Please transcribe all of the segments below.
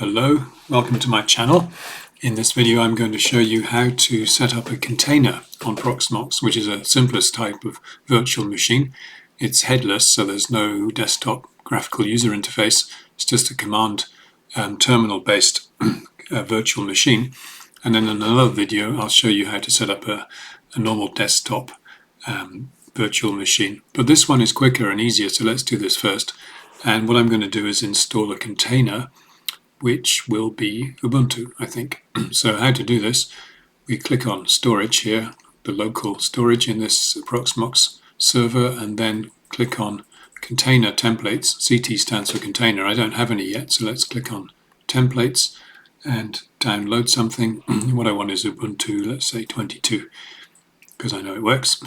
Hello, welcome to my channel. In this video I'm going to show you how to set up a container on Proxmox, which is a simplest type of virtual machine. It's headless, so there's no desktop graphical user interface. It's just a command terminal based virtual machine. And then in another video I'll show you how to set up a normal desktop virtual machine. But this one is quicker and easier, so let's do this first. And what I'm going to do is install a container which will be Ubuntu, I think. So how to do this, we click on storage here, the local storage in this Proxmox server, and then click on container templates. CT stands for container. I don't have any yet, so let's click on templates and download something. What I want is Ubuntu, let's say 22, because I know it works.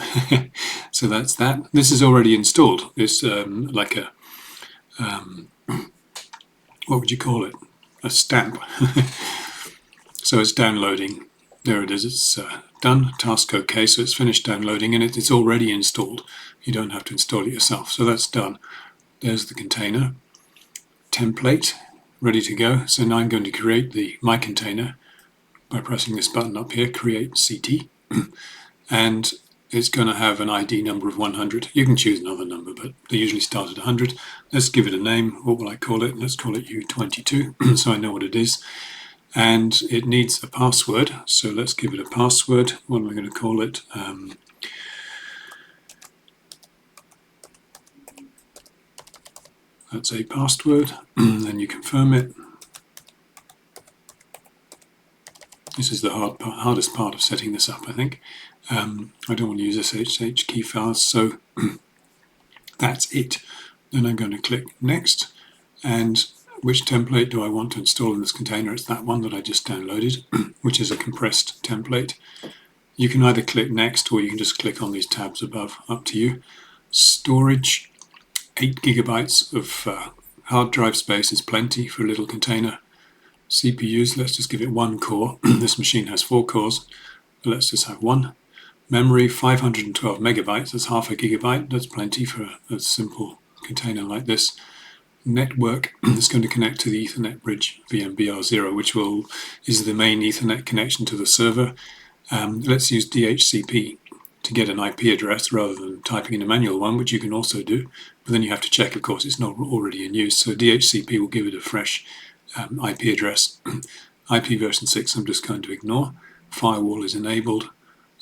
So that's that. This is already installed. It's like a, what would you call it? A stamp. So it's downloading. There it is. It's done. Task OK. So it's finished downloading and it's already installed. You don't have to install it yourself. So that's done. There's the container template ready to go. So now I'm going to create my container by pressing this button up here, create CT, and it's going to have an ID number of 100. You can choose another number, but they usually start at 100. Let's give it a name. What will I call it? Let's call it U22, so I know what it is. And it needs a password, so let's give it a password. What am I going to call it? That's a password. Then you confirm it. This is the hardest part of setting this up, I think. I don't want to use SSH key files, so that's it. Then I'm going to click Next, and which template do I want to install in this container? It's that one that I just downloaded, which is a compressed template. You can either click Next or you can just click on these tabs above, up to you. Storage, 8 GB of hard drive space is plenty for a little container. CPUs, let's just give it 1 core. This machine has 4 cores, but let's just have 1. Memory, 512 megabytes, that's half a gigabyte. That's plenty for a simple container like this. Network is going to connect to the Ethernet bridge VMBR0, which is the main Ethernet connection to the server. Let's use DHCP to get an IP address rather than typing in a manual one, which you can also do. But then you have to check, of course, it's not already in use. So DHCP will give it a fresh IP address. IP version 6 I'm just going to ignore. Firewall is enabled.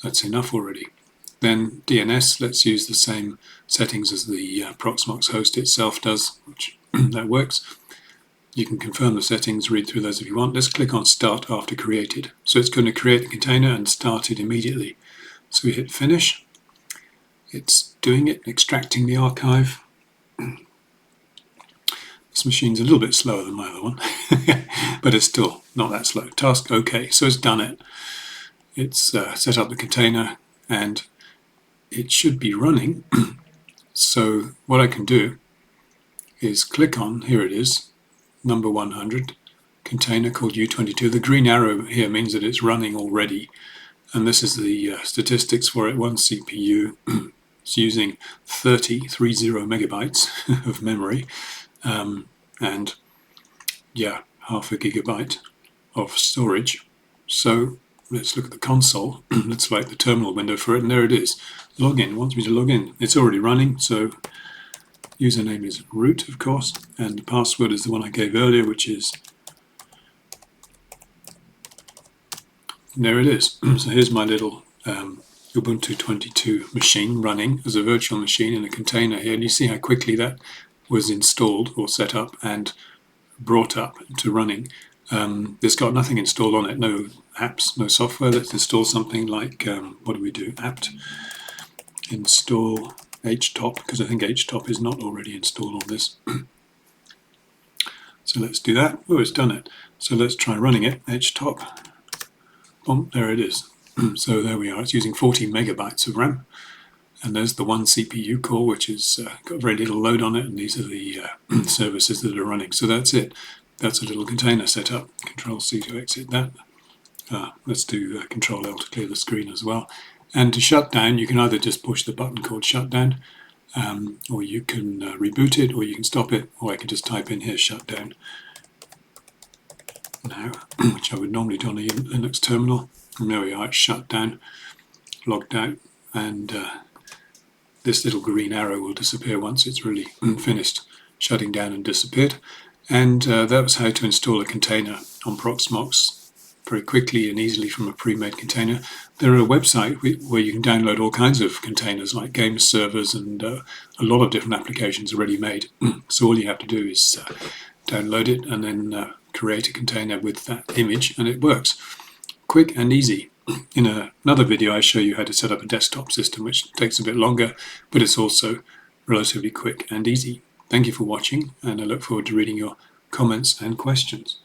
That's enough already. Then DNS, let's use the same settings as the Proxmox host itself does, which that works. You can confirm the settings, read through those if you want. Let's click on Start After Created. So it's going to create the container and start it immediately. So we hit Finish. It's doing it, extracting the archive. This machine's a little bit slower than my other one, but it's still not that slow. Task OK, so it's done it. It's set up the container and it should be running. So what I can do is click on, here it is, number 100, container called U22. The green arrow here means that it's running already. And this is the statistics for it. One CPU is using 30 megabytes of memory. And yeah, half a gigabyte of storage. So let's look at the console. Let's select the terminal window for it, and there it is. Login. It wants me to log in. It's already running, so username is root, of course, and the password is the one I gave earlier, which is, there it is. So here's my little Ubuntu 22 machine running as a virtual machine in a container here, and you see how quickly that was installed or set up and brought up to running. It's got nothing installed on it, no apps, no software. Let's install something like, what do we do? apt install htop, because I think htop is not already installed on this. So let's do that. Oh, it's done it. So let's try running it, htop. Boom, there it is. So there we are. It's using 14 megabytes of RAM. And there's the one CPU core, which has got very little load on it, and these are the services that are running. So that's it. That's a little container set up. Control C to exit that. Let's do Control L to clear the screen as well. And to shut down, you can either just push the button called shutdown, or you can reboot it, or you can stop it, or I can just type in here shutdown. now, which I would normally do on a Linux terminal. And there we are, it's shut down, logged out, and this little green arrow will disappear once it's really finished shutting down and disappeared. And that was how to install a container on Proxmox very quickly and easily from a pre-made container. There are a website where you can download all kinds of containers like game servers and a lot of different applications already made. So all you have to do is download it and then create a container with that image, and it works. Quick and easy. In another video I show you how to set up a desktop system, which takes a bit longer, but it's also relatively quick and easy. Thank you for watching, and I look forward to reading your comments and questions.